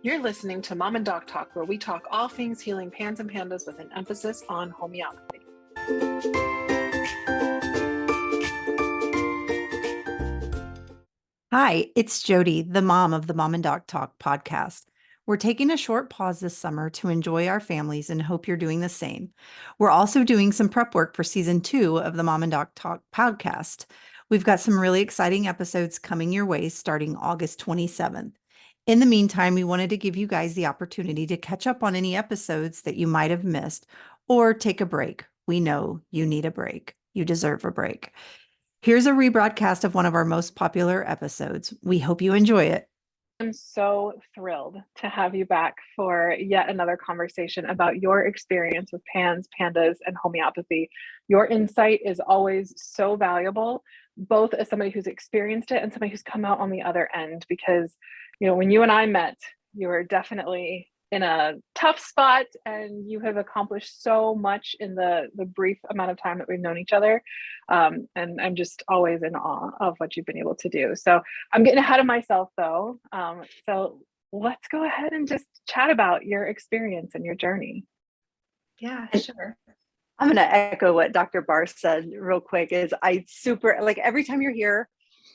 You're listening to Mom and Doc Talk, where we talk all things healing pans and pandas with an emphasis on homeopathy. Hi, it's Jody, the mom of the Mom and Doc Talk podcast. We're taking a short pause this summer to enjoy our families and hope you're doing the same. We're also doing some prep work for season 2 of the Mom and Doc Talk podcast. We've got some really exciting episodes coming your way starting August 27th. In the meantime, we wanted to give you guys the opportunity to catch up on any episodes that you might have missed or take a break. We know you need a break. You deserve a break. Here's a rebroadcast of one of our most popular episodes. We hope you enjoy it. I'm so thrilled to have you back for yet another conversation about your experience with PANDAS, and homeopathy. Your insight is always so valuable, both as somebody who's experienced it and somebody who's come out on the other end, because, you know, when you and I met, you were definitely in a tough spot, and you have accomplished so much in the brief amount of time that we've known each other. And I'm just always in awe of what you've been able to do. So I'm getting ahead of myself though. So let's go ahead and just chat about your experience and your journey. Yeah, sure. I'm going to echo what Dr. Barr said real quick. Every time you're here,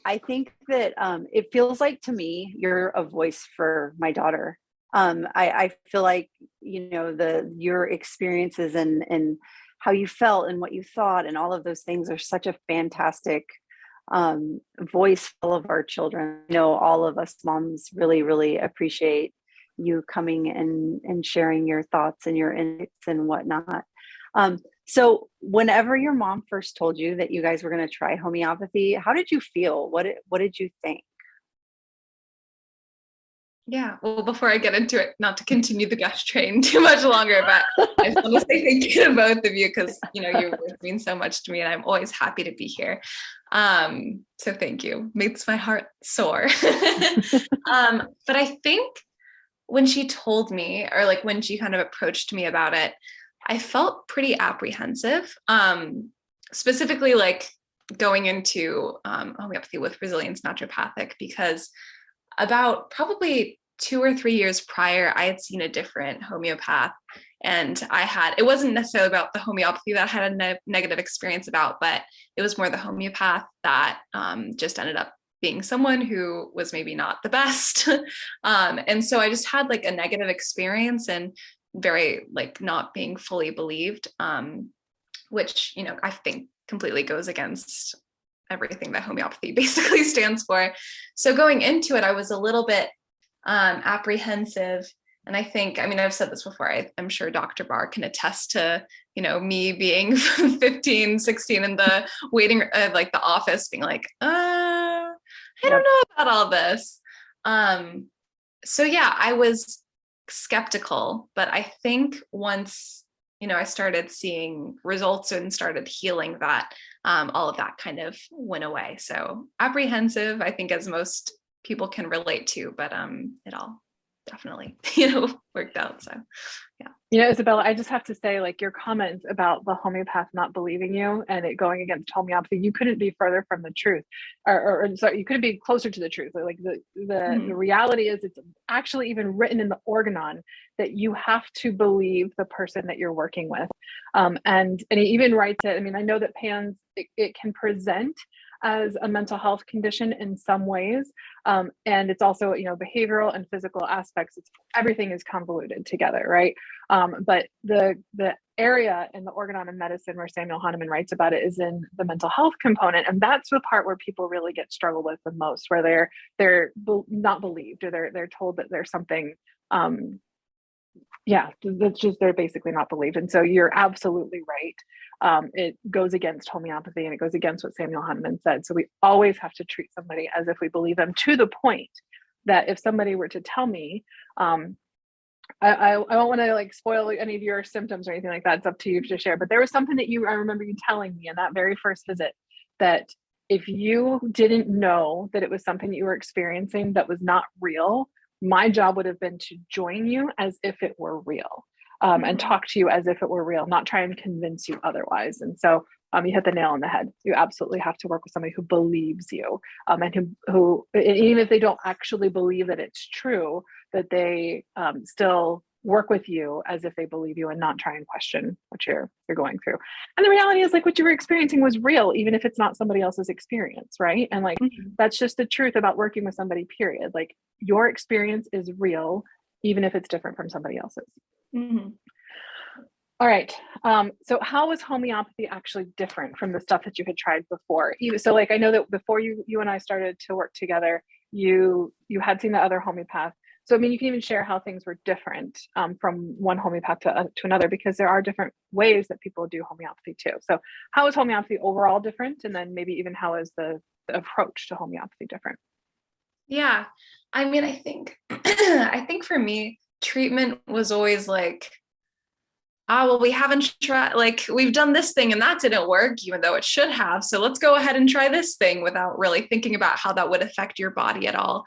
I think that it feels like to me, you're a voice for my daughter. I feel like, you know, your experiences and how you felt and what you thought and all of those things are such a fantastic voice for all of our children. I know all of us moms really, really appreciate you coming and sharing your thoughts and your insights and whatnot. So whenever your mom first told you that you guys were going to try homeopathy, how did you feel? What did you think? Yeah, well, before I get into it, not to continue the gush train too much longer, but I just want to say thank you to both of you because, you know, your work means so much to me and I'm always happy to be here. So thank you. Makes my heart soar. But I think when she told me, or like when she kind of approached me about it, I felt pretty apprehensive, specifically like going into homeopathy with resilience naturopathic, because about probably 2 or 3 years prior, I had seen a different homeopath, and it wasn't necessarily about the homeopathy that I had a negative experience about, but it was more the homeopath that just ended up being someone who was maybe not the best. And so I just had like a negative experience and very like not being fully believed, which, you know, I think completely goes against everything that homeopathy basically stands for. So going into it, I was a little bit apprehensive. And I think, I mean, I've said this before, I'm sure Dr. Barr can attest to, you know, me being 15, 16 in the waiting, like the office being like, I don't know about all this. So yeah, I was skeptical, but I think once, you know, I started seeing results and started healing that, all of that kind of went away. So apprehensive, I think, as most people can relate to, but it all definitely, you know, worked out. So yeah. You know, Isabella, I just have to say, like, your comments about the homeopath not believing you and it going against homeopathy, you couldn't be further from the truth, or sorry, you couldn't be closer to the truth. Like the reality is, it's actually even written in the organon that you have to believe the person that you're working with. And he even writes it. I mean, I know that PANS, it can present as a mental health condition in some ways. And it's also, you know, behavioral and physical aspects. Everything is convoluted together, right? But the area in the organon of medicine where Samuel Hahnemann writes about it is in the mental health component. And that's the part where people really get struggled with the most, where they're not believed, or they're told that there's something, that's just, they're basically not believed. And so you're absolutely right. It goes against homeopathy and it goes against what Samuel Hahnemann said. So we always have to treat somebody as if we believe them, to the point that if somebody were to tell me, I don't want to like spoil any of your symptoms or anything like that. It's up to you to share. But there was something that I remember you telling me in that very first visit, that if you didn't know that it was something that you were experiencing that was not real, my job would have been to join you as if it were real, and talk to you as if it were real, not try and convince you otherwise. And so you hit the nail on the head. You absolutely have to work with somebody who believes you, and who even if they don't actually believe that it's true, that they still work with you as if they believe you and not try and question what you're going through. And the reality is, like, what you were experiencing was real, even if it's not somebody else's experience, right? And like that's just the truth about working with somebody, period. Like your experience is real, even if it's different from somebody else's. All right. So how was homeopathy actually different from the stuff that you had tried before? So like, I know that before you and I started to work together, you had seen the other homeopath. So, I mean, you can even share how things were different from one homeopath to another, because there are different ways that people do homeopathy too. So how is homeopathy overall different? And then maybe even how is the approach to homeopathy different? Yeah. I mean, I think, I think for me, treatment was always like, well, we haven't tried, like, we've done this thing and that didn't work, even though it should have. So let's go ahead and try this thing without really thinking about how that would affect your body at all.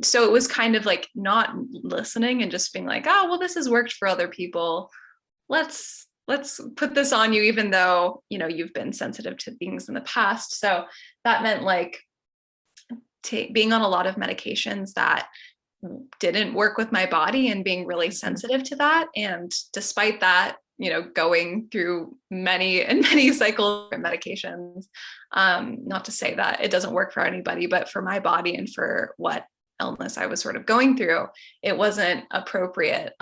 So it was kind of like not listening and just being like, oh, well, this has worked for other people. Let's put this on you, even though, you know, you've been sensitive to things in the past. So that meant like being on a lot of medications that didn't work with my body and being really sensitive to that. And despite that, you know, going through many cycles of medications, not to say that it doesn't work for anybody, but for my body and for what illness I was sort of going through, it wasn't appropriate,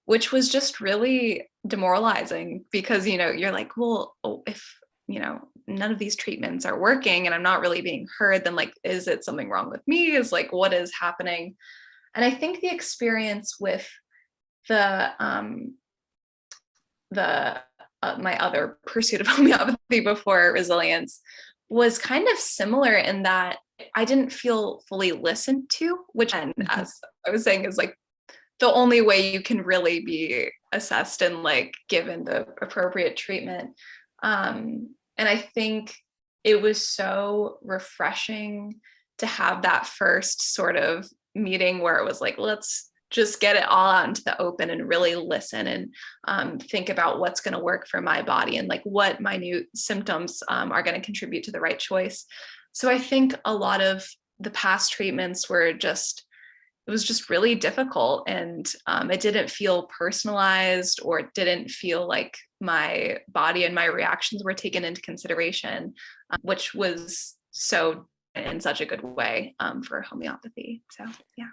which was just really demoralizing, because, you know, you're like, well, if, you know, none of these treatments are working and I'm not really being heard, then like, is it something wrong with me? Is like, what is happening? And I think the experience with my other pursuit of homeopathy before resilience was kind of similar in that I didn't feel fully listened to, which, as I was saying, is like the only way you can really be assessed and like given the appropriate treatment. And I think it was so refreshing to have that first sort of meeting where it was like, let's just get it all out into the open and really listen and think about what's going to work for my body and like what minute symptoms are going to contribute to the right choice. So I think a lot of the past treatments were just, it was just really difficult, and it didn't feel personalized, or it didn't feel like my body and my reactions were taken into consideration, which was so in such a good way for homeopathy. So yeah.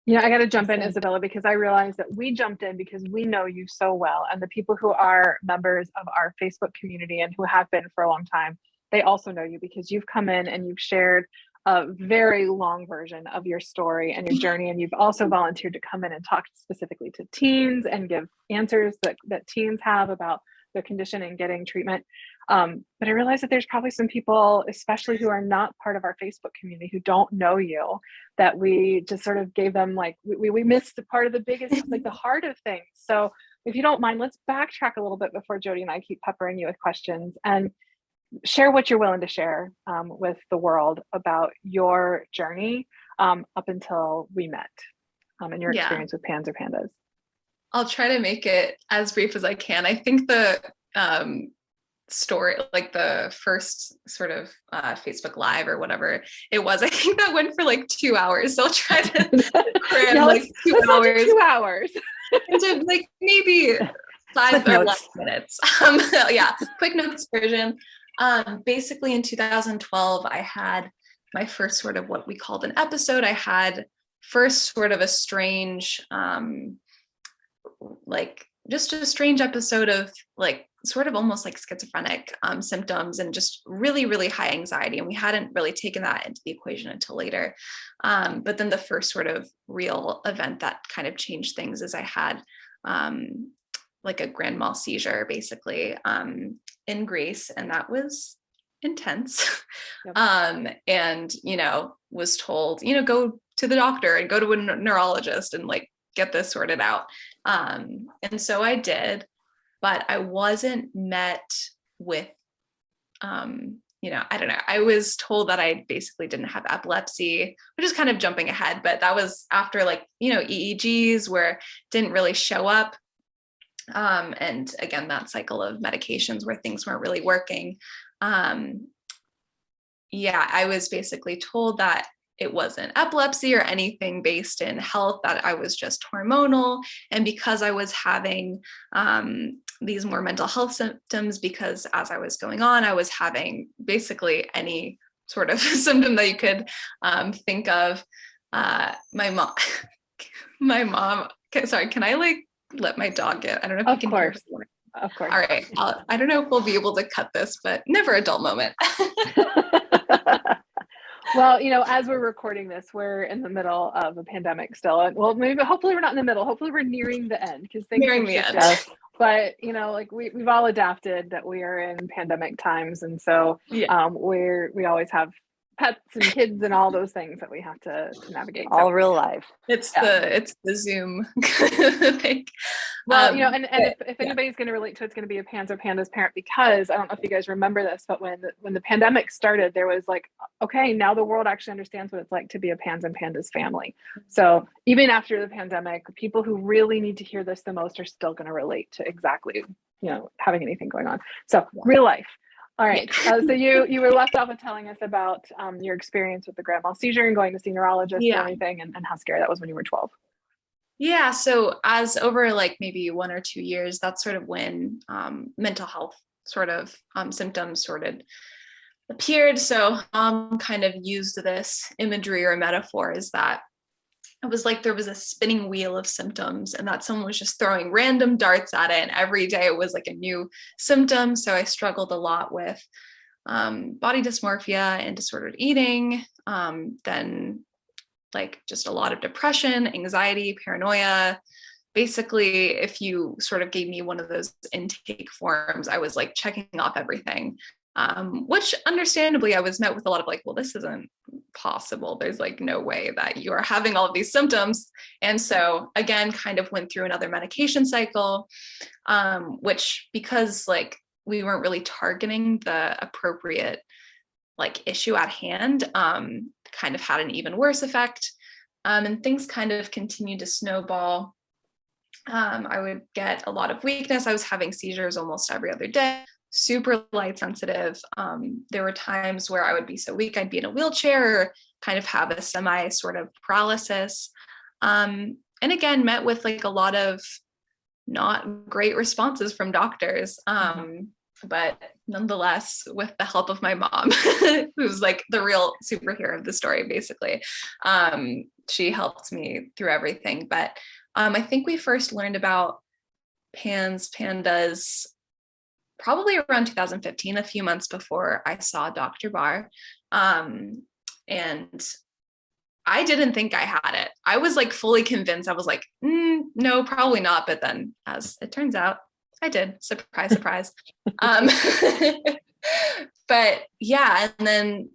Yeah, I got to jump in, Isabella, because I realized that we jumped in because we know you so well, and the people who are members of our Facebook community and who have been for a long time, they also know you because you've come in and you've shared a very long version of your story and your journey. And you've also volunteered to come in and talk specifically to teens and give answers that teens have about their condition and getting treatment. But I realized that there's probably some people, especially who are not part of our Facebook community, who don't know you, that we just sort of gave them like, we missed the part of the biggest, like the heart of things. So if you don't mind, let's backtrack a little bit before Jody and I keep peppering you with questions, and share what you're willing to share with the world about your journey up until we met, and your experience with PANS or PANDAS. I'll try to make it as brief as I can. I think the story, like the first sort of Facebook Live or whatever it was, I think that went for like 2 hours. So I'll try to cram like 2 hours. 2 hours. Into like maybe 5 or less minutes. Yeah, quick notes version. Basically in 2012, I had my first sort of what we called an episode. I had first sort of a strange, like just a strange episode of like sort of almost like schizophrenic symptoms and just really, really high anxiety. And we hadn't really taken that into the equation until later. But then the first sort of real event that kind of changed things is I had like a grand mal seizure basically in Greece. And that was intense. Yep. And, you know, was told, you know, go to the doctor and go to a neurologist and like get this sorted out. And so I did, but I wasn't met with, you know, I don't know. I was told that I basically didn't have epilepsy, which is kind of jumping ahead, but that was after like, you know, EEGs where it didn't really show up. And again, that cycle of medications where things weren't really working. Yeah, I was basically told that it wasn't epilepsy or anything based in health, that I was just hormonal. And because I was having these more mental health symptoms, because as I was going on, I was having basically any sort of symptom that you could think of. My mom, sorry, can I like let my dog get, I don't know if you can hear her. Of course. All right. I don't know if we'll be able to cut this, but never a dull moment. Well, as we're recording this, we're in the middle of a pandemic still. Well, maybe, hopefully we're not in the middle. Hopefully we're nearing the end, because things nearing the shifted. end. But, like we've all adapted that we are in pandemic times. And so we always have pets and kids and all those things that we have to navigate. All real life. It's the Zoom thing. Well, and if anybody's going to relate to it, it's going to be a Pans or Pandas parent, because I don't know if you guys remember this, but when the pandemic started, there was like, okay, now the world actually understands what it's like to be a Pans and Pandas family. So even after the pandemic, people who really need to hear this the most are still going to relate to exactly, having anything going on. So real life. All right. So you were left off of telling us about your experience with the grand mal seizure and going to see neurologists and everything, and how scary that was when you were 12. Yeah. So as over like maybe 1 or 2 years, that's sort of when mental health sort of symptoms sort of appeared. So kind of used this imagery or metaphor, is that it was like there was a spinning wheel of symptoms, and that someone was just throwing random darts at it. And every day it was like a new symptom. So I struggled a lot with body dysmorphia and disordered eating, then like just a lot of depression, anxiety, paranoia. Basically, if you sort of gave me one of those intake forms, I was like checking off everything. Which understandably I was met with a lot of like, well, this isn't possible. There's like no way that you are having all of these symptoms. And so again, kind of went through another medication cycle, which, because like we weren't really targeting the appropriate like issue at hand, kind of had an even worse effect. And things kind of continued to snowball. I would get a lot of weakness. I was having seizures almost every other day. Super light sensitive. There were times where I would be so weak I'd be in a wheelchair, or kind of have a semi sort of paralysis. And again, met with like a lot of not great responses from doctors. But nonetheless, with the help of my mom, who's like the real superhero of the story, basically, she helped me through everything. But I think we first learned about PANDAS probably around 2015, a few months before I saw Dr. Barr. And I didn't think I had it. I was like fully convinced. I was like, no, probably not. But then as it turns out, I did. Surprise, surprise. But yeah, and then,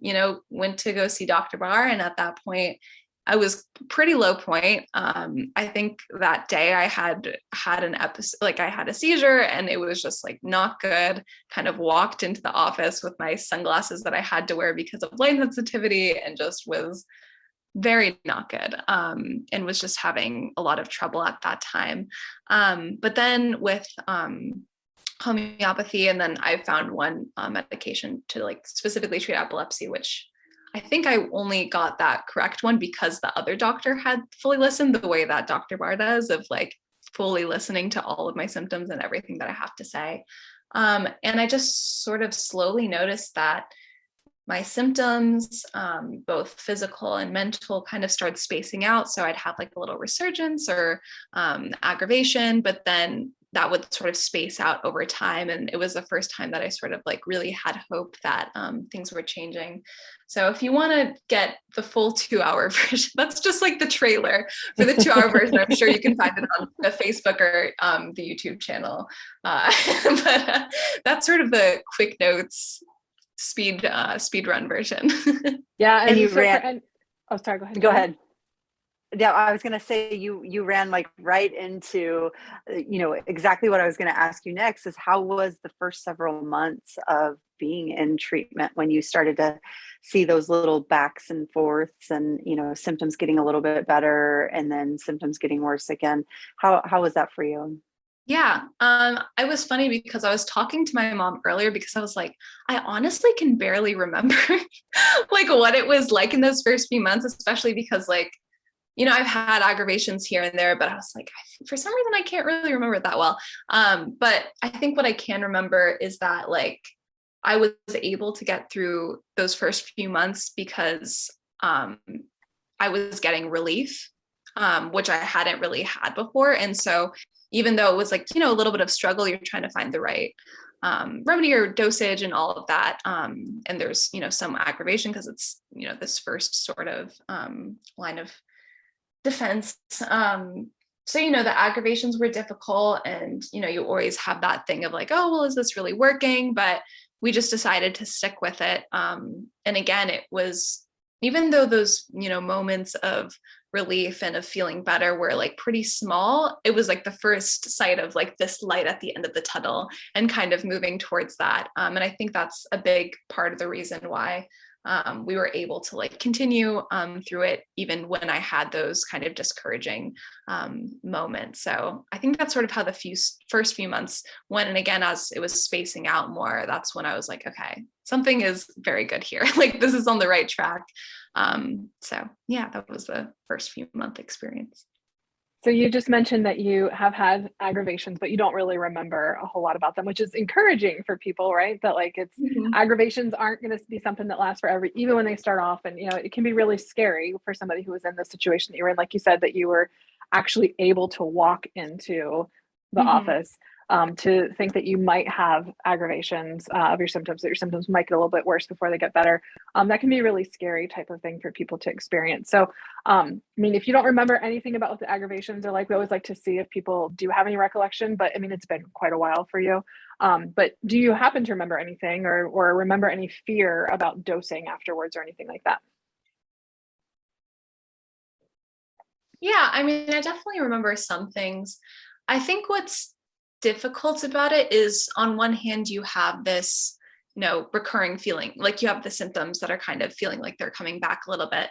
went to go see Dr. Barr. And at that point, I was pretty low point. I think that day I had an episode, like I had a seizure, and it was just like not good. Kind of walked into the office with my sunglasses that I had to wear because of light sensitivity, and just was very not good, and was just having a lot of trouble at that time. But then with homeopathy, and then I found one medication to like specifically treat epilepsy, which I think I only got that correct one because the other doctor had fully listened, the way that Dr. Barr does, of like fully listening to all of my symptoms and everything that I have to say. And I just sort of slowly noticed that my symptoms, both physical and mental, kind of started spacing out. So I'd have like a little resurgence or aggravation, but then that would sort of space out over time. And it was the first time that I sort of like really had hope that things were changing. So if you want to get the full 2-hour version, that's just like the trailer for the 2-hour version. I'm sure you can find it on the Facebook or the YouTube channel. But that's sort of the quick notes speed run version. Yeah. And you ran. Oh, sorry. Go ahead. Go ahead. Yeah, I was going to say you ran like right into, exactly what I was going to ask you next is how was the first several months of being in treatment when you started to see those little backs and forths and, symptoms getting a little bit better and then symptoms getting worse again? How was that for you? Yeah. It was funny because I was talking to my mom earlier because I was like, I honestly can barely remember like what it was like in those first few months, especially because like, I've had aggravations here and there, but I was like, for some reason, I can't really remember it that well. But I think what I can remember is that like, I was able to get through those first few months because I was getting relief, which I hadn't really had before. And so even though it was like, a little bit of struggle, you're trying to find the right remedy or dosage and all of that. And there's, some aggravation because it's, this first sort of line of defense. So, the aggravations were difficult and, you always have that thing of like, oh, well, is this really working? But we just decided to stick with it. And again, it was, even though those, moments of relief and of feeling better were like pretty small, it was like the first sight of like this light at the end of the tunnel and kind of moving towards that. And I think that's a big part of the reason why we were able to like continue through it, even when I had those kind of discouraging moments. So I think that's sort of how the first few months went. And again, as it was spacing out more, that's when I was like, okay, something is very good here. Like this is on the right track. So yeah, that was the first few month experience. So you just mentioned that you have had aggravations, but you don't really remember a whole lot about them, which is encouraging for people, right? That like aggravations aren't going to be something that lasts forever, even when they start off. And, it can be really scary for somebody who was in the situation that you were in. Like you said, that you were actually able to walk into the office, to think that you might have aggravations of your symptoms, that your symptoms might get a little bit worse before they get better. That can be a really scary type of thing for people to experience. So, if you don't remember anything about what the aggravations are like, we always like to see if people do have any recollection, but it's been quite a while for you. But do you happen to remember anything or remember any fear about dosing afterwards or anything like that? Yeah, I definitely remember some things. I think what's difficult about it is on one hand, you have this, recurring feeling, like you have the symptoms that are kind of feeling like they're coming back a little bit.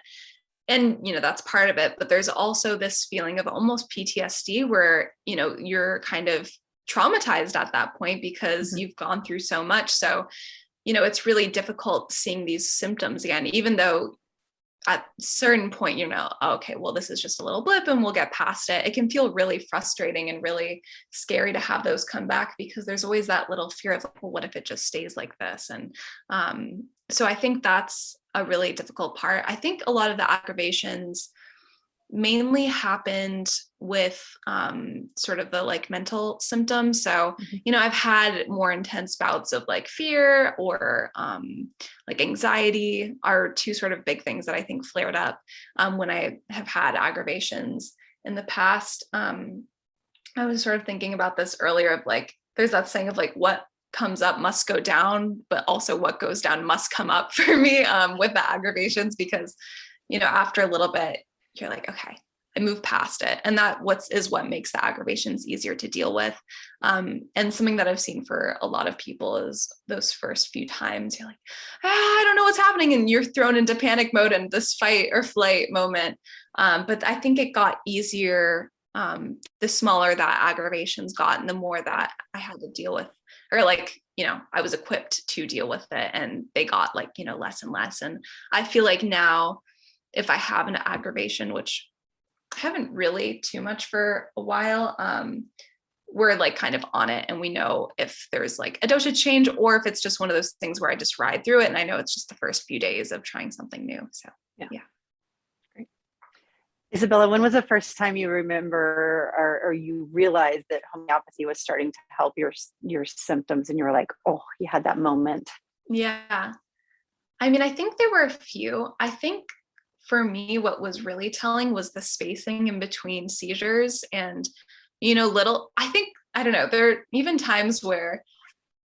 And, that's part of it. But there's also this feeling of almost PTSD where, you're kind of traumatized at that point because you've gone through so much. So, it's really difficult seeing these symptoms again, even though at a certain point, okay, well, this is just a little blip and we'll get past it. It can feel really frustrating and really scary to have those come back because there's always that little fear of, well, what if it just stays like this? And so I think that's a really difficult part. I think a lot of the aggravations mainly happened with sort of the like mental symptoms. So, I've had more intense bouts of like fear or like anxiety are two sort of big things that I think flared up when I have had aggravations in the past. I was sort of thinking about this earlier of like, there's that saying of like, what comes up must go down, but also what goes down must come up for me with the aggravations, because, after a little bit, you're like, okay, I moved past it. And that is what makes the aggravations easier to deal with. And something that I've seen for a lot of people is those first few times you're like, I don't know what's happening. And you're thrown into panic mode and this fight or flight moment. But I think it got easier the smaller that aggravations got and the more that I had to deal with, or like, I was equipped to deal with it, and they got like, less and less. And I feel like now, if I have an aggravation, which I haven't really too much for a while, we're like kind of on it and we know if there's like a dosage change or if it's just one of those things where I just ride through it and I know it's just the first few days of trying something new. So yeah. Great. Isabella, when was the first time you remember or you realized that homeopathy was starting to help your symptoms and you were like, oh, you had that moment? Yeah. I think there were a few. I think for me, what was really telling was the spacing in between seizures and, I don't know, there are even times where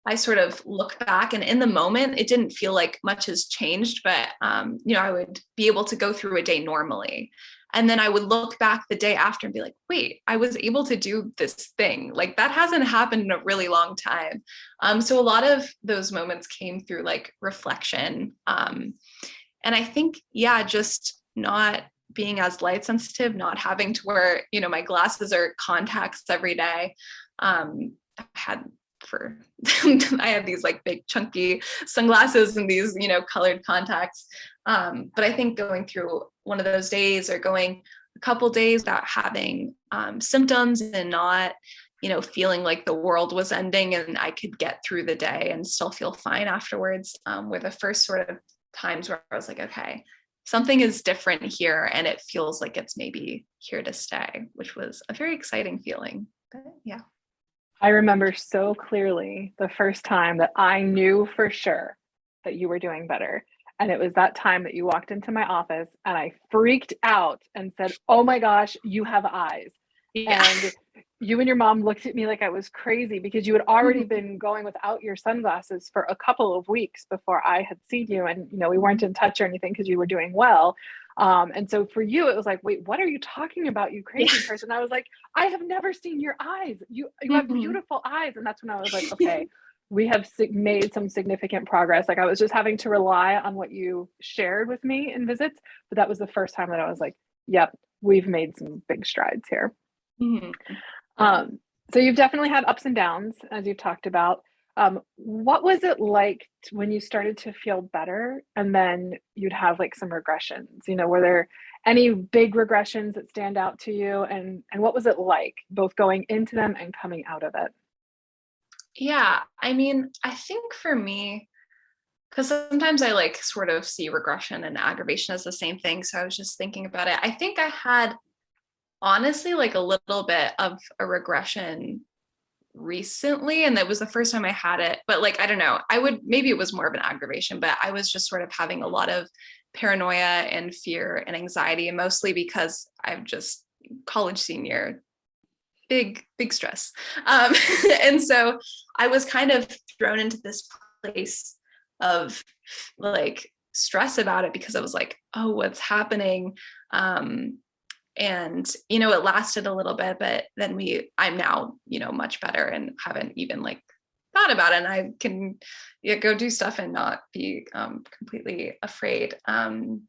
I sort of look back and in the moment, it didn't feel like much has changed, but, I would be able to go through a day normally. And then I would look back the day after and be like, wait, I was able to do this thing. Like that hasn't happened in a really long time. So a lot of those moments came through like reflection. And I think, just not being as light sensitive, not having to wear, my glasses or contacts every day. I had for I had these like big chunky sunglasses and these, you know, colored contacts. But I think going through one of those days or going a couple days without having symptoms and not, you know, feeling like the world was ending and I could get through the day and still feel fine afterwards, were the first sort of times where I was like, okay, something is different here and it feels like it's maybe here to stay, which was a very exciting feeling. But yeah. I remember so clearly the first time that I knew for sure that you were doing better. And it was that time that you walked into my office and I freaked out and said, "Oh my gosh, you have eyes." Yeah. And you and your mom looked at me like I was crazy because you had already been going without your sunglasses for a couple of weeks before I had seen you. And, you know, we weren't in touch or anything because you were doing well. And so for you, it was like, wait, what are you talking about, you crazy person? I was like, I have never seen your eyes. You have beautiful eyes. And that's when I was like, okay, we have made some significant progress. Like I was just having to rely on what you shared with me in visits, but that was the first time that I was like, yep, we've made some big strides here. So you've definitely had ups and downs, as you've talked about. What was it like when you started to feel better and then you'd have like some regressions? You know, were there any big regressions that stand out to you? And what was it like both going into them and coming out of it? Yeah, I mean, I think for me, because sometimes I like sort of see regression and aggravation as the same thing. So I was just thinking about it. I think I had honestly like a little bit of a regression recently, and that was the first time I had it. But like, I don't know, maybe it was more of an aggravation, but I was just sort of having a lot of paranoia and fear and anxiety, mostly because I'm just college senior, big stress. And so I was kind of thrown into this place of like stress about it because I was like, oh, what's happening? And, you know, it lasted a little bit, but then I'm now, you know, much better and haven't even like thought about it. And I can go do stuff and not be completely afraid. And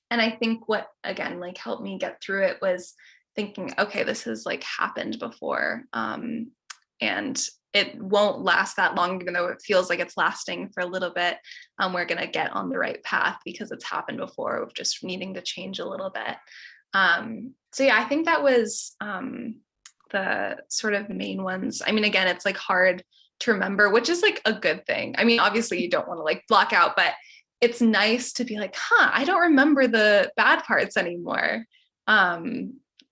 I think what, again, like helped me get through it was thinking, okay, this has like happened before. And it won't last that long, even though it feels like it's lasting for a little bit. We're going to get on the right path because it's happened before, of just needing to change a little bit. So yeah, I think that was the sort of main ones. I mean, again, it's like hard to remember, which is like a good thing. I mean, obviously you don't want to like block out, but it's nice to be like, I don't remember the bad parts anymore.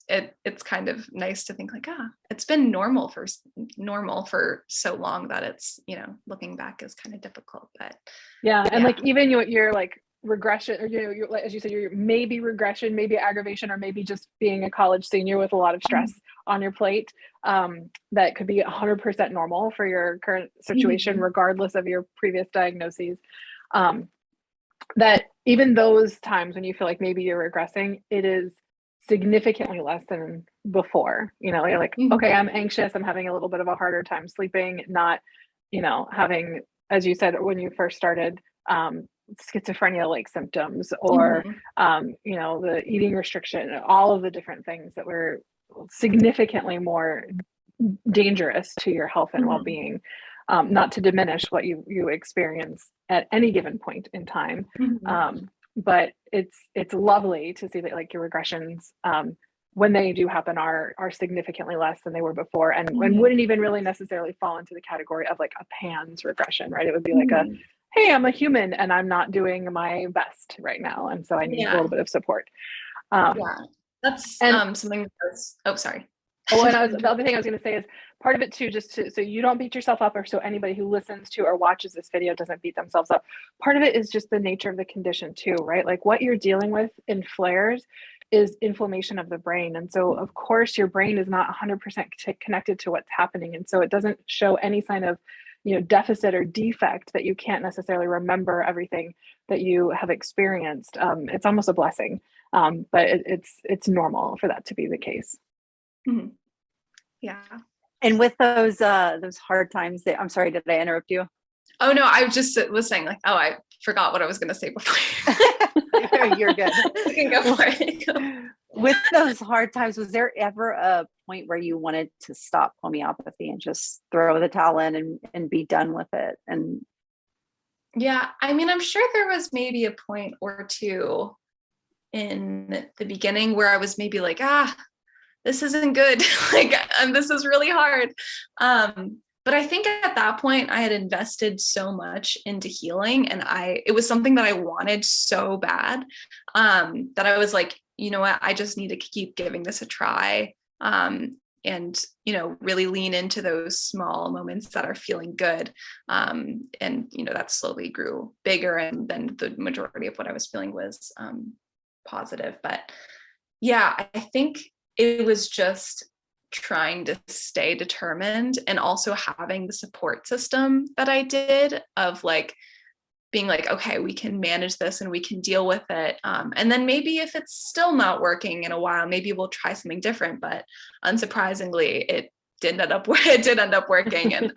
It's kind of nice to think like, it's been normal for so long that it's, you know, looking back is kind of difficult, but and like even you're like regression, or, you know, you're, as you said, you're maybe regression, maybe aggravation, or maybe just being a college senior with a lot of stress on your plate, that could be 100% normal for your current situation, regardless of your previous diagnoses. That even those times when you feel like maybe you're regressing, it is significantly less than before. You know, you're like, okay, I'm anxious, I'm having a little bit of a harder time sleeping, not, you know, having, as you said, when you first started, schizophrenia like symptoms, or you know, the eating restriction, all of the different things that were significantly more dangerous to your health and well-being. Not to diminish what you experience at any given point in time, but it's lovely to see that like your regressions, when they do happen, are significantly less than they were before, and wouldn't even really necessarily fall into the category of like a PANDS regression, right? It would be like a, hey, I'm a human and I'm not doing my best right now, and so I need a little bit of support. That's something that's, sorry. Oh, and the other thing I was going to say is part of it too, just so you don't beat yourself up, or so anybody who listens to or watches this video doesn't beat themselves up. Part of it is just the nature of the condition too, right? Like what you're dealing with in flares is inflammation of the brain. And so of course your brain is not 100% connected to what's happening. And so it doesn't show any sign of, you know, deficit or defect that you can't necessarily remember everything that you have experienced. It's almost a blessing, but it's normal for that to be the case. Yeah. And with those hard times, I'm sorry, did I interrupt you? Oh no, I was saying like, oh, I forgot what I was going to say before. You're good. You can go for it. with those hard times, was there ever a point where you wanted to stop homeopathy and just throw the towel in and be done with it? And yeah, I mean, I'm sure there was maybe a point or two in the beginning where I was maybe like, this isn't good. Like, this is really hard. But I think at that point I had invested so much into healing, and it was something that I wanted so bad, that I was like, you know what, I just need to keep giving this a try. And, really lean into those small moments that are feeling good. And, that slowly grew bigger, and then the majority of what I was feeling was positive. But yeah, I think it was just trying to stay determined, and also having the support system that I did of like being like, okay, we can manage this and we can deal with it. And then maybe if it's still not working in a while, maybe we'll try something different. But unsurprisingly, it did end up working, and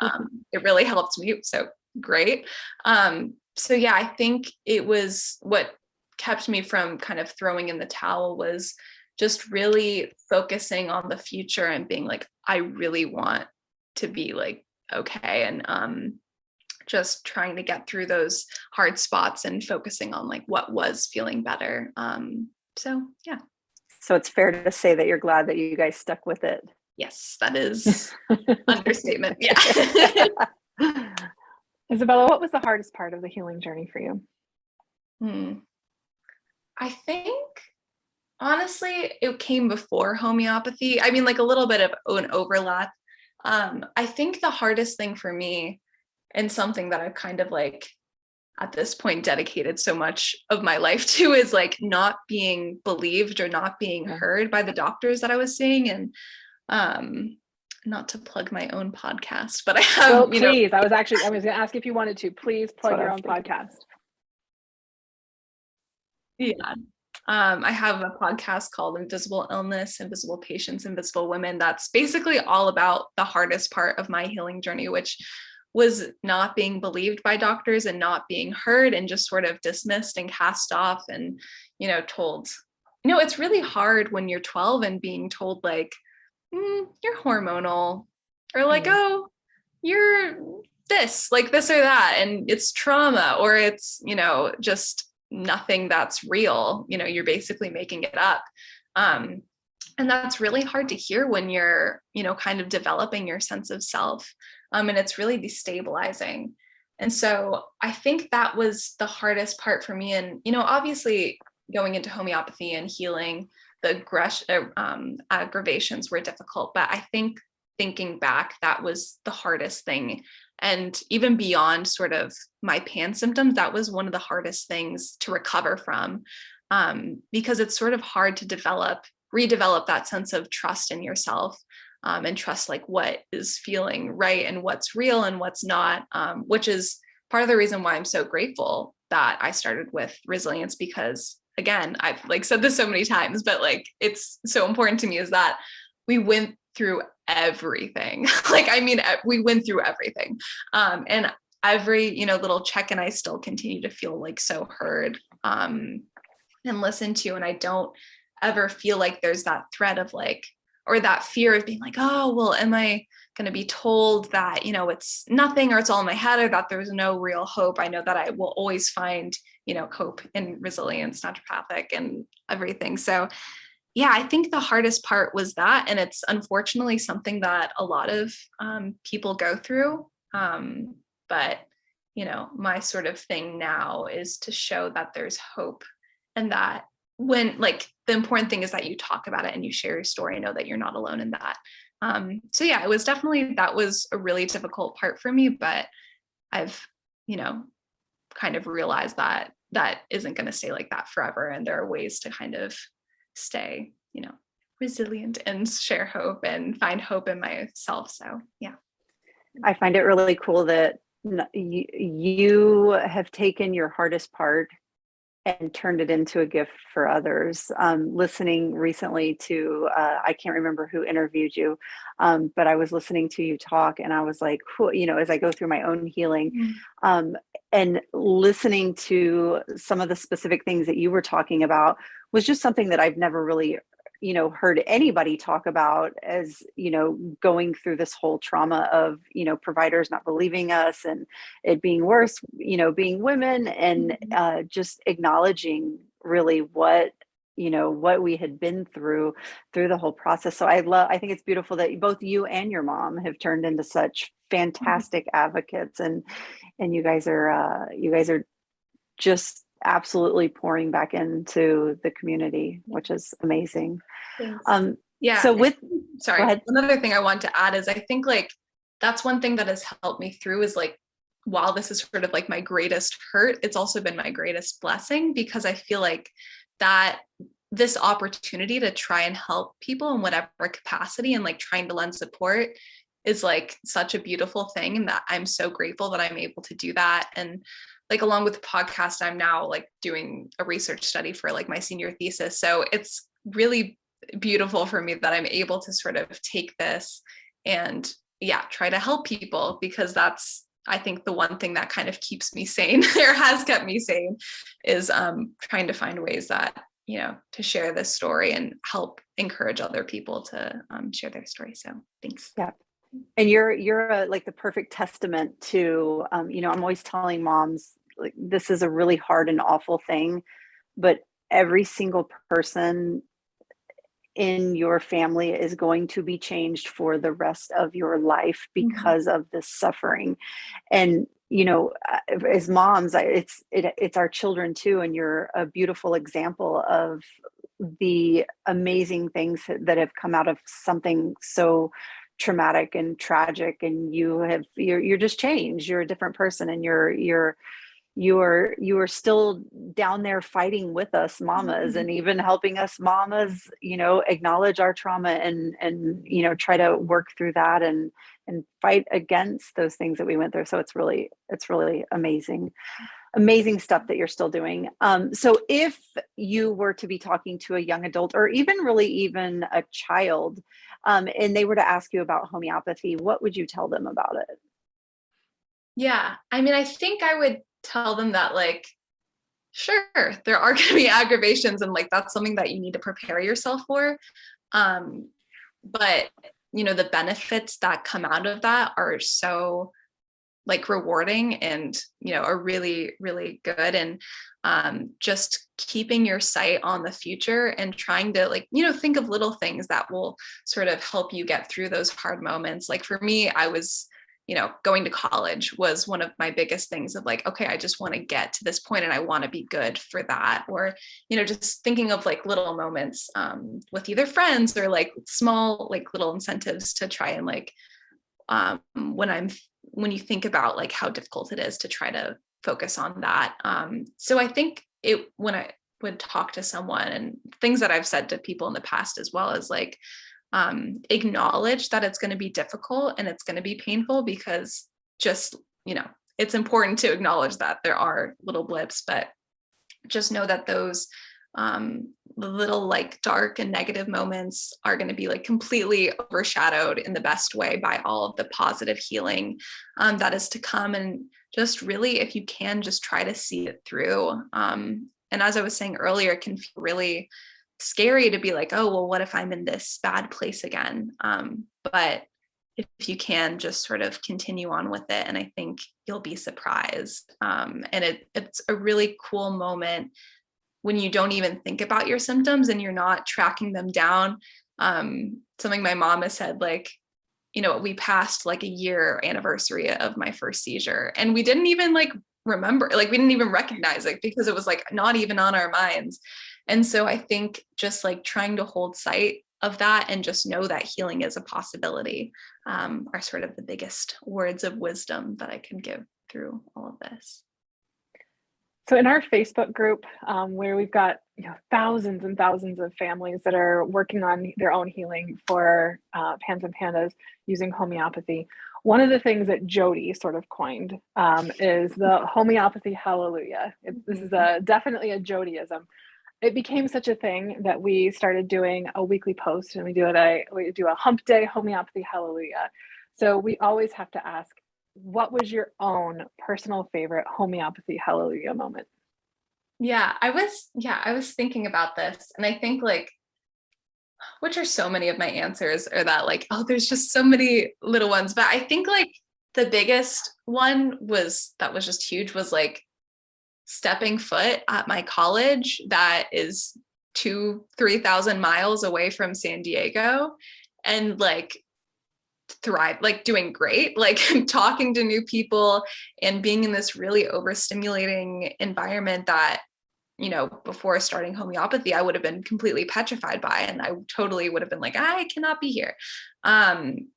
it really helped me. So great. So yeah, I think it was what kept me from kind of throwing in the towel was just really focusing on the future and being like, I really want to be like, okay. And just trying to get through those hard spots and focusing on like what was feeling better. So yeah. So it's fair to say that you're glad that you guys stuck with it. Yes, that is understatement. Yeah. Isabella, what was the hardest part of the healing journey for you? I think honestly, it came before homeopathy. I mean, like a little bit of an overlap. I think the hardest thing for me, and something that I've kind of like at this point dedicated so much of my life to, is like not being believed or not being heard by the doctors that I was seeing. And not to plug my own podcast, but I have, well, please, I was going to ask if you wanted to, please plug your own podcast. Yeah. I have a podcast called Invisible Illness, Invisible Patients, Invisible Women. That's basically all about the hardest part of my healing journey, which was not being believed by doctors and not being heard, and just sort of dismissed and cast off and, told, it's really hard when you're 12 and being told like, you're hormonal, or like, oh, you're this, like this or that. And it's trauma, or it's, just nothing that's real. You're basically making it up. And that's really hard to hear when you're, kind of developing your sense of self. And it's really destabilizing. And so I think that was the hardest part for me. And, obviously going into homeopathy and healing, the aggravations were difficult, but I think thinking back, that was the hardest thing. And even beyond sort of my PANDAS symptoms, that was one of the hardest things to recover from, because it's sort of hard to redevelop that sense of trust in yourself, and trust like what is feeling right and what's real and what's not, which is part of the reason why I'm so grateful that I started with resilience, because again, I've like said this so many times, but like it's so important to me, is that we went through everything. We went through everything. And every, little check, and I still continue to feel like so heard, and listened to. And I don't ever feel like there's that threat of like, or that fear of being like, oh, well, am I going to be told that, it's nothing, or it's all in my head, or that there's no real hope. I know that I will always find, hope in resilience, naturopathic, and everything. So yeah, I think the hardest part was that. And it's unfortunately something that a lot of people go through. But, my sort of thing now is to show that there's hope, and that when like the important thing is that you talk about it and you share your story, know that you're not alone in that. So yeah, it was definitely, that was a really difficult part for me, but I've, kind of realized that that isn't going to stay like that forever. And there are ways to kind of stay, resilient and share hope and find hope in myself. So yeah. I find it really cool that you have taken your hardest part and turned it into a gift for others. Listening recently to, I can't remember who interviewed you, but I was listening to you talk, and I was like, as I go through my own healing, and listening to some of the specific things that you were talking about was just something that I've never really heard anybody talk about as, going through this whole trauma of, providers not believing us and it being worse, being women, and just acknowledging really what we had been through the whole process. So I think it's beautiful that both you and your mom have turned into such fantastic advocates, and you guys are just absolutely pouring back into the community, which is amazing. Thanks. Yeah. So another thing I want to add is I think like that's one thing that has helped me through is like, while this is sort of like my greatest hurt, it's also been my greatest blessing, because I feel like that this opportunity to try and help people in whatever capacity and like trying to lend support is like such a beautiful thing, and that I'm so grateful that I'm able to do that. And like along with the podcast, I'm now like doing a research study for like my senior thesis. So it's really beautiful for me that I'm able to sort of take this and try to help people, because that's, I think, the one thing that kind of keeps me sane or has kept me sane is trying to find ways that, to share this story and help encourage other people to share their story. So thanks. Yeah. And you're like the perfect testament to, I'm always telling moms, like, this is a really hard and awful thing, but every single person in your family is going to be changed for the rest of your life because of this suffering. And, as moms, it's our children too. And you're a beautiful example of the amazing things that have come out of something so traumatic and tragic. And you're just changed. You're a different person, and you are still down there fighting with us mamas, and even helping us mamas, acknowledge our trauma and try to work through that and fight against those things that we went through. So it's really amazing stuff that you're still doing. So if you were to be talking to a young adult, or even a child, and they were to ask you about homeopathy, what would you tell them about it? Yeah, I mean, I think I would tell them that, like, sure, there are going to be aggravations, and like that's something that you need to prepare yourself for. But the benefits that come out of that are so like rewarding and are really, really good. And just keeping your sight on the future and trying to like think of little things that will sort of help you get through those hard moments. Like for me, I was going to college was one of my biggest things of like, okay, I just want to get to this point and I want to be good for that. Or, just thinking of like little moments with either friends or like small, like little incentives to try and like, when you think about like how difficult it is to try to focus on that. So I think when I would talk to someone, and things that I've said to people in the past as well, is like, acknowledge that it's going to be difficult and it's going to be painful, because just, it's important to acknowledge that there are little blips, but just know that those little like dark and negative moments are going to be like completely overshadowed in the best way by all of the positive healing that is to come. And just really, if you can, just try to see it through. And as I was saying earlier, it can feel really scary to be like, oh, well, what if I'm in this bad place again? But if you can just sort of continue on with it, and I think you'll be surprised. And it's a really cool moment when you don't even think about your symptoms and you're not tracking them down. Something my mom has said, like, we passed like a year anniversary of my first seizure, and we didn't even like remember, like we didn't even recognize it because it was like not even on our minds. And so I think just like trying to hold sight of that and just know that healing is a possibility are sort of the biggest words of wisdom that I can give through all of this. So in our Facebook group, where we've got thousands and thousands of families that are working on their own healing for PANS and PANDAS using homeopathy, one of the things that Jody sort of coined is the homeopathy hallelujah. This is definitely a Jodyism. It became such a thing that we started doing a weekly post, and we do a hump day homeopathy hallelujah. So we always have to ask, what was your own personal favorite homeopathy hallelujah moment? I was thinking about this, and I think like which are so many of my answers are that like, oh, there's just so many little ones. But I think like the biggest one that was just huge was like stepping foot at my college that is 3,000 miles away from San Diego, and like thrive, like doing great, like talking to new people and being in this really overstimulating environment that, you know, before starting homeopathy, I would have been completely petrified by, and I totally would have been like, I cannot be here. And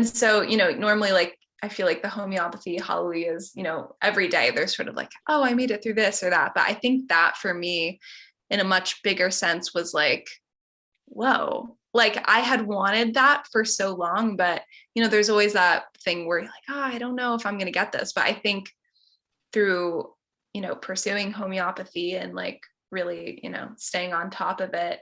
so, you know, normally like, I feel like the homeopathy hallelujah is, you know, every day there's sort of like, oh, I made it through this or that. But I think that for me, in a much bigger sense, was like, whoa, like I had wanted that for so long, but, you know, there's always that thing where you're like, oh, I don't know if I'm going to get this. But I think through, you know, pursuing homeopathy and like really, you know, staying on top of it,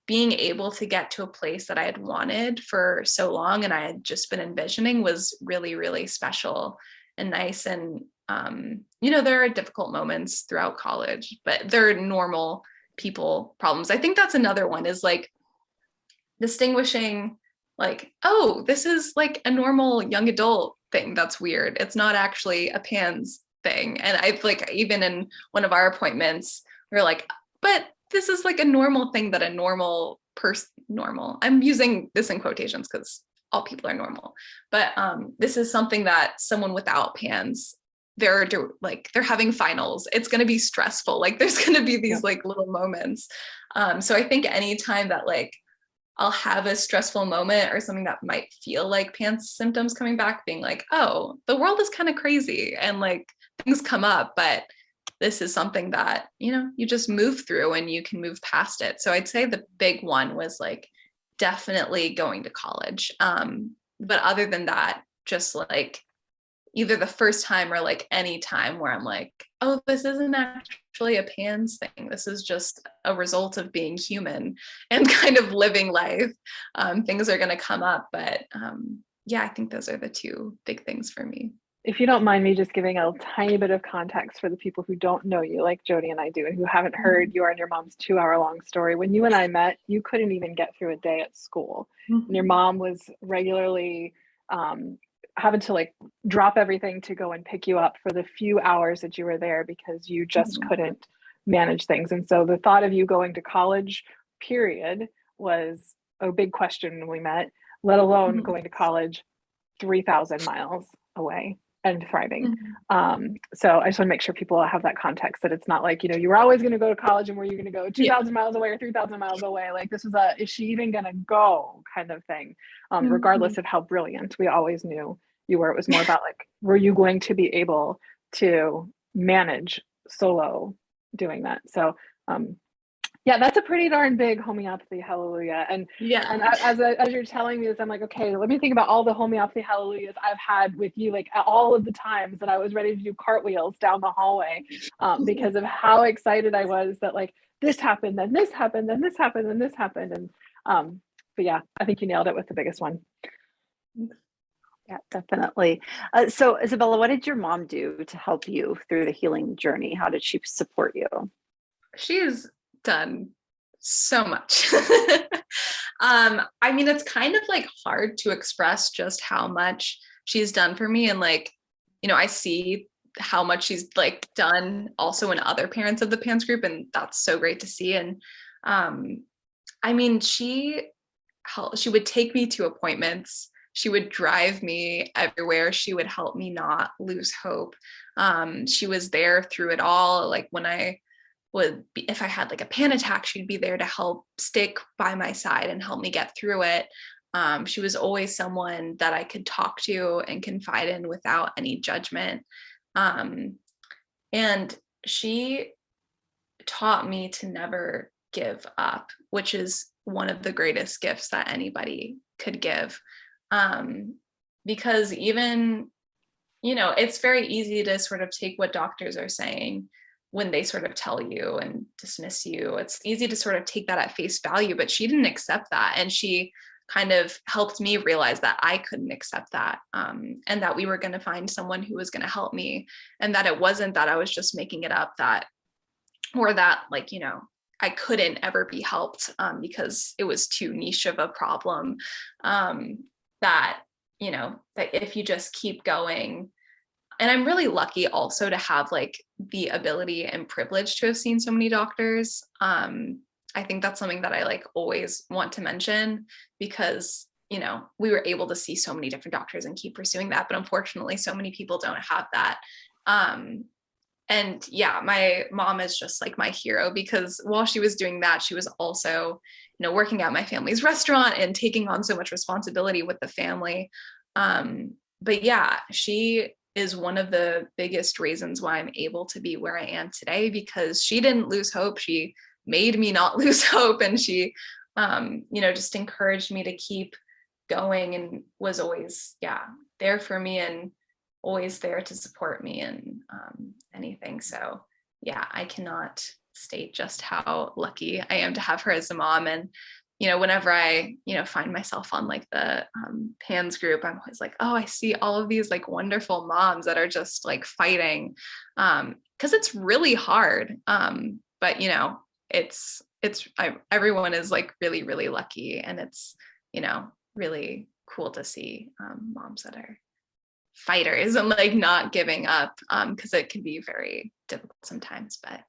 being able to get to a place that I had wanted for so long and I had just been envisioning was really, really special and nice. And, you know, there are difficult moments throughout college, but they're normal people problems. I think that's another one, is like distinguishing like, oh, this is like a normal young adult thing that's weird. It's not actually a PANS thing. And I've like, even in one of our appointments, we're like, but this is like a normal thing that a normal person, normal, I'm using this in quotations because all people are normal, but this is something that someone without PANS, they're having finals, it's going to be stressful, like there's going to be these like little moments. So I think anytime that like I'll have a stressful moment or something that might feel like PANS symptoms coming back, being like, oh, the world is kind of crazy and like things come up, but this is something that, you know, you just move through and you can move past it. So I'd say the big one was like definitely going to college. But other than that, just like either the first time or like any time where I'm like, oh, this isn't actually a PANS thing. This is just a result of being human and kind of living life. Things are going to come up. But yeah, I think those are the two big things for me. If you don't mind me just giving a tiny bit of context for the people who don't know you like Jody and I do, and who haven't heard your and your mom's 2-hour long story. When you and I met, you couldn't even get through a day at school. And your mom was regularly having to like drop everything to go and pick you up for the few hours that you were there because you just couldn't manage things. And so the thought of you going to college, period, was a big question when we met, let alone going to college 3,000 miles away and thriving. So I just want to make sure people have that context, that it's not like, you know, you were always going to go to college and were you going to go 2,000 miles away or 3,000 miles away? Like this was is she even going to go kind of thing, regardless of how brilliant we always knew you were. It was more about like, were you going to be able to manage solo doing that? So yeah, that's a pretty darn big homeopathy hallelujah. And as you're telling me this, I'm like, okay, let me think about all the homeopathy hallelujahs I've had with you, like all of the times that I was ready to do cartwheels down the hallway because of how excited I was that like this happened, then this happened, then this happened, then this happened. And but yeah, I think you nailed it with the biggest one. Yeah, definitely. So Isabella, what did your mom do to help you through the healing journey? How did she support you? She's done so much. I mean, it's kind of like hard to express just how much she's done for me. And like, you know, I see how much she's like done also in other parents of the PANS group. And that's so great to see. And I mean, she would take me to appointments. She would drive me everywhere. She would help me not lose hope. She was there through it all. Like when if I had like a panic attack, she'd be there to help stick by my side and help me get through it. She was always someone that I could talk to and confide in without any judgment. And she taught me to never give up, which is one of the greatest gifts that anybody could give. Because even, you know, it's very easy to sort of take what doctors are saying when they sort of tell you and dismiss you. It's easy to sort of take that at face value, but she didn't accept that. And she kind of helped me realize that I couldn't accept that, and that we were going to find someone who was going to help me, and that it wasn't that I was just making it up, or that like, you know, I couldn't ever be helped because it was too niche of a problem, that, you know, that if you just keep going. And I'm really lucky also to have like the ability and privilege to have seen so many doctors. I think that's something that I like always want to mention, because, you know, we were able to see so many different doctors and keep pursuing that. But unfortunately, so many people don't have that. And yeah, my mom is just like my hero, because while she was doing that, she was also, you know, working at my family's restaurant and taking on so much responsibility with the family. But yeah, she is one of the biggest reasons why I'm able to be where I am today, because she didn't lose hope. She made me not lose hope. And she, you know, just encouraged me to keep going, and was always, yeah, there for me, and always there to support me in anything. So yeah, I cannot state just how lucky I am to have her as a mom. And, you know, whenever I, you know, find myself on like the PANDAS group, I'm always like, oh, I see all of these like wonderful moms that are just like fighting, because it's really hard. But, you know, everyone is like really, really lucky. And it's, you know, really cool to see moms that are fighters and like not giving up, because it can be very difficult sometimes. But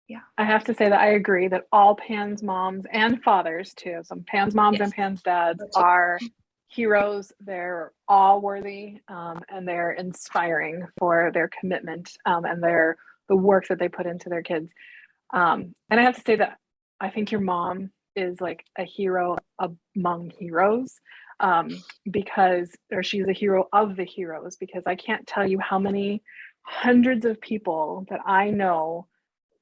yeah, I have to say that I agree that all PANS moms and fathers too, some PANS moms and PANS dads are heroes. They're all worthy, and they're inspiring for their commitment, and the work that they put into their kids. And I have to say that I think your mom is like a hero among heroes, or she's a hero of the heroes, because I can't tell you how many hundreds of people that I know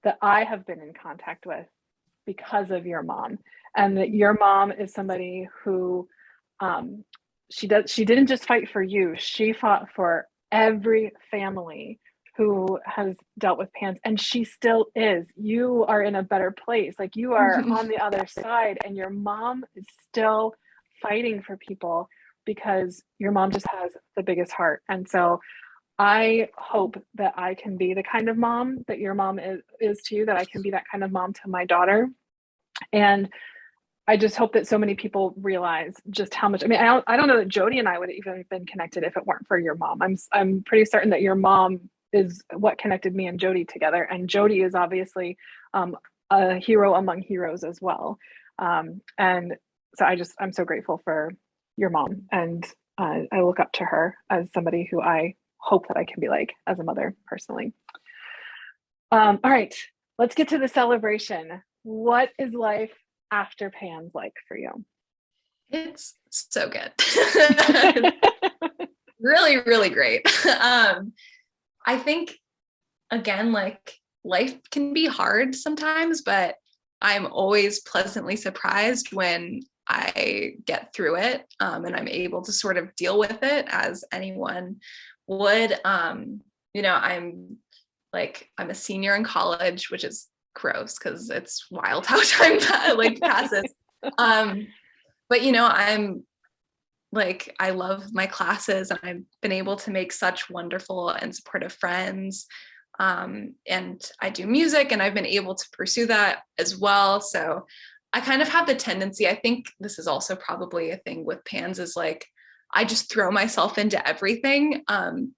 that I have been in contact with because of your mom. And that your mom is somebody who, she didn't just fight for you, she fought for every family who has dealt with PANS, and she still is. You are in a better place. Like, you are on the other side, and your mom is still fighting for people, because your mom just has the biggest heart. And so I hope that I can be the kind of mom that your mom is to you, that I can be that kind of mom to my daughter. And I just hope that so many people realize just how much, I mean, I don't know that Jody and I would have even been connected if it weren't for your mom. I'm pretty certain that your mom is what connected me and Jody together. And Jody is obviously a hero among heroes as well. And so I'm so grateful for your mom. And I look up to her as somebody who I hope that I can be like as a mother personally. All right, let's get to the celebration. What is life after PANS like for you? It's so good. Really, really great. I think, again, like, life can be hard sometimes, but I'm always pleasantly surprised when I get through it, and I'm able to sort of deal with it as anyone would. You know, I'm a senior in college, which is gross because it's wild how time like passes. But you know, I love my classes, and I've been able to make such wonderful and supportive friends. And I do music, and I've been able to pursue that as well. So I kind of have the tendency, I think this is also probably a thing with PANS, is like, I just throw myself into everything,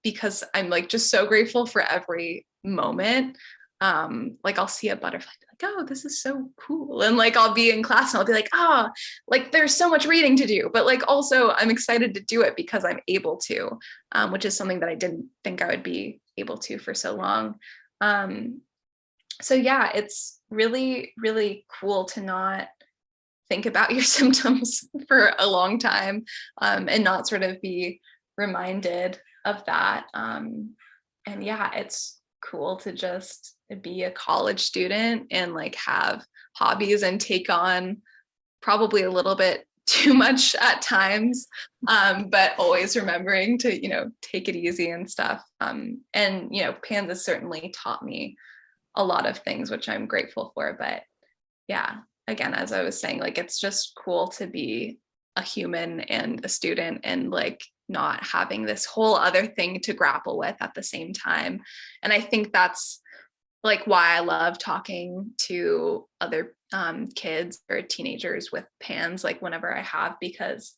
because I'm like just so grateful for every moment. Like, I'll see a butterfly, be like, oh, this is so cool. And like, I'll be in class and I'll be like, like there's so much reading to do, but like, also I'm excited to do it because I'm able to, which is something that I didn't think I would be able to for so long. So yeah, it's really, really cool to not think about your symptoms for a long time, and not sort of be reminded of that. And yeah, it's cool to just be a college student and like have hobbies and take on probably a little bit too much at times, but always remembering to, you know, take it easy and stuff. And, you know, PANDAS certainly taught me a lot of things, which I'm grateful for. But yeah, again, as I was saying, like, it's just cool to be a human and a student, and like not having this whole other thing to grapple with at the same time. And I think that's like why I love talking to other kids or teenagers with PANDS, like whenever I have, because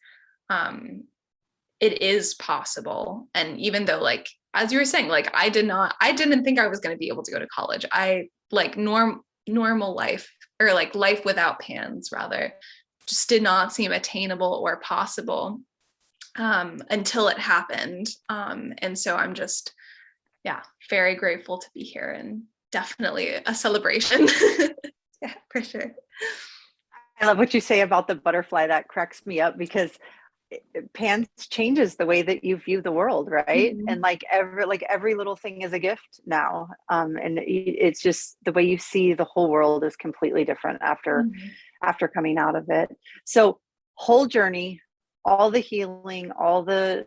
it is possible. And even though, like, as you were saying, like, I didn't think I was going to be able to go to college. I like normal life, or like life without PANDS rather, just did not seem attainable or possible until it happened. And so I'm just, yeah, very grateful to be here, and definitely a celebration. Yeah, for sure. I love what you say about the butterfly. That cracks me up, because PANDS changes the way that you view the world, right? Mm-hmm. And like every little thing is a gift now. And it's just the way you see the whole world is completely different after coming out of it. So whole journey, all the healing, all the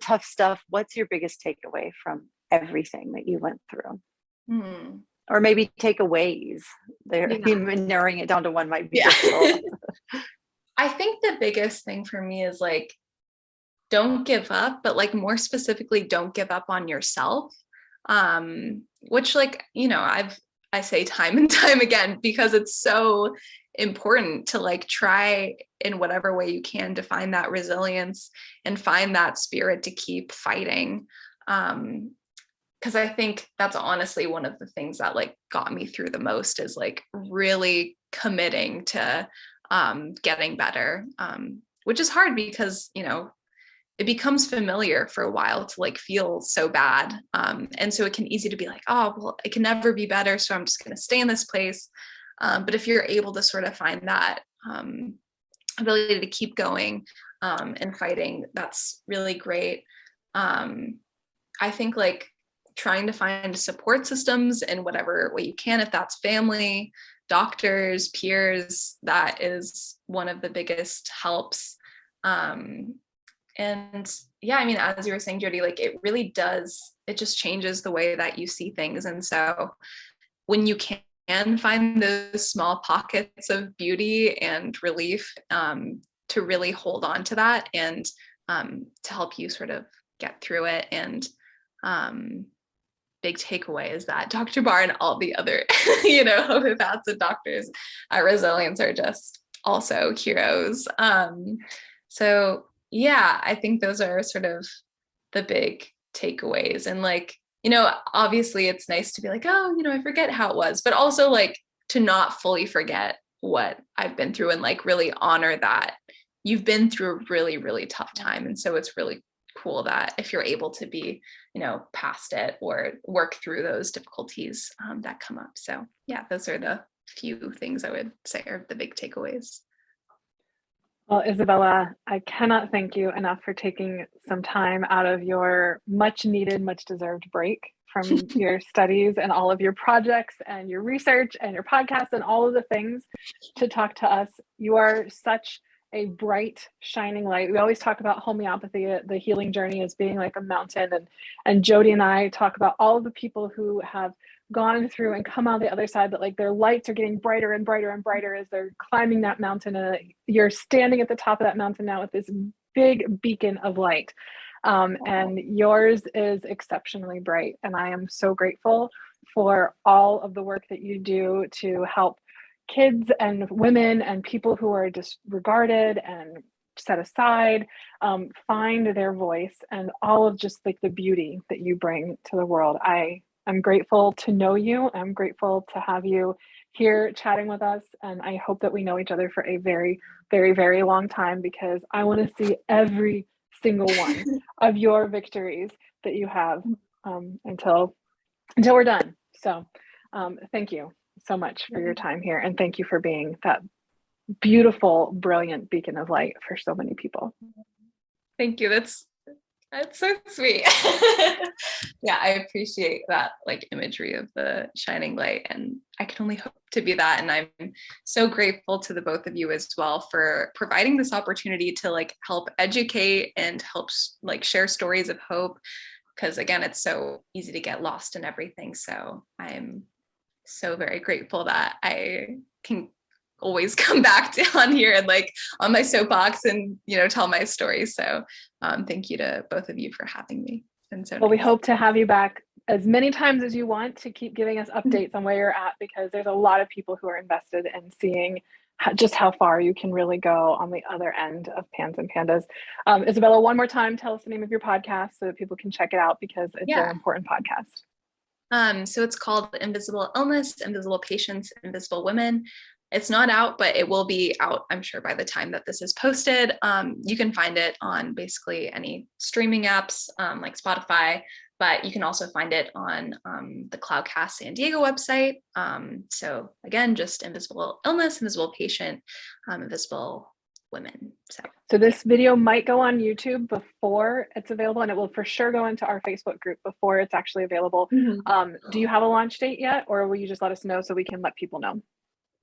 tough stuff. What's your biggest takeaway from everything that you went through? Or maybe takeaways. Narrowing it down to one might be difficult. I think the biggest thing for me is like, don't give up, but like more specifically, don't give up on yourself. Which, like, you know, I say time and time again, because it's so important to like try in whatever way you can to find that resilience and find that spirit to keep fighting. Because I think that's honestly one of the things that like got me through the most, is like really committing to getting better, which is hard because, you know, it becomes familiar for a while to like feel so bad. And so it can easy to be like, oh, well, it can never be better, so I'm just going to stay in this place. But if you're able to sort of find that ability to keep going and fighting, that's really great. I think like trying to find support systems in whatever way you can, if that's family, doctors, peers, that is one of the biggest helps. And yeah, I mean, as you were saying, Jody, like it really does, it just changes the way that you see things. And so when you can find those small pockets of beauty and relief, to really hold on to that, and to help you sort of get through it. And big takeaway is that Dr. Barr and all the other, you know, homeopaths and doctors at Resilience are just also heroes. So yeah, I think those are sort of the big takeaways. And like, you know, obviously it's nice to be like, oh, you know, I forget how it was, but also like to not fully forget what I've been through, and like really honor that you've been through a really, really tough time. And so it's really cool that if you're able to be, you know, past it or work through those difficulties that come up. So yeah, those are the few things I would say are the big takeaways. Well, Isabella, I cannot thank you enough for taking some time out of your much needed, much deserved break from your studies and all of your projects and your research and your podcast and all of the things to talk to us. You are such a bright, shining light. We always talk about homeopathy, the healing journey, as being like a mountain. And Jody and I talk about all of the people who have gone through and come out the other side, that like their lights are getting brighter and brighter and brighter as they're climbing that mountain. And you're standing at the top of that mountain now with this big beacon of light. And yours is exceptionally bright. And I am so grateful for all of the work that you do to help kids and women and people who are disregarded and set aside, find their voice, and all of just like the beauty that you bring to the world. I'm grateful to know you. I'm grateful to have you here chatting with us. And I hope that we know each other for a very, very, very long time, because I want to see every single one of your victories that you have until we're done. So thank you so much for your time here. And thank you for being that beautiful, brilliant beacon of light for so many people. Thank you. That's so sweet. Yeah, I appreciate that like imagery of the shining light, and I can only hope to be that. And I'm so grateful to the both of you as well for providing this opportunity to like help educate and help like share stories of hope, because again, it's so easy to get lost in everything. So I'm so very grateful that I can always come back down here and like on my soapbox and, you know, tell my story. So thank you to both of you for having me. And so well, we hope to have you back as many times as you want to keep giving us updates on where you're at, because there's a lot of people who are invested in seeing just how far you can really go on the other end of Pans and Pandas. Isabella, one more time, tell us the name of your podcast so that people can check it out, because it's an important podcast. So it's called Invisible Illness, Invisible Patients, Invisible Women. It's not out, but it will be out, I'm sure, by the time that this is posted. You can find it on basically any streaming apps like Spotify, but you can also find it on the Cloudcast San Diego website. So again, just Invisible Illness, Invisible Patient, Invisible Women. So this video might go on YouTube before it's available, and it will for sure go into our Facebook group before it's actually available. Do you have a launch date yet, or will you just let us know so we can let people know?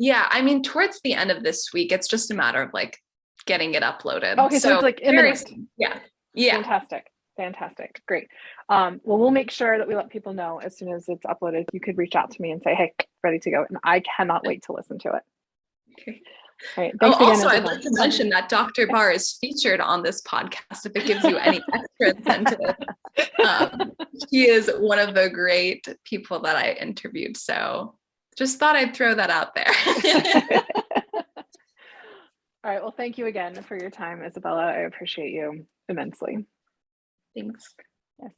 Yeah, I mean, towards the end of this week, it's just a matter of like getting it uploaded. Okay, so it's like imminent. Yeah. Fantastic, great. Well, we'll make sure that we let people know as soon as it's uploaded. You could reach out to me and say, hey, ready to go, and I cannot wait to listen to it. Okay. All right, thanks again, also, Isabella. I'd like to mention that Dr. Barr is featured on this podcast if it gives you any extra incentive. He is one of the great people that I interviewed, so just thought I'd throw that out there. All right, well, thank you again for your time, Isabella. I appreciate you immensely. Thanks. Yes.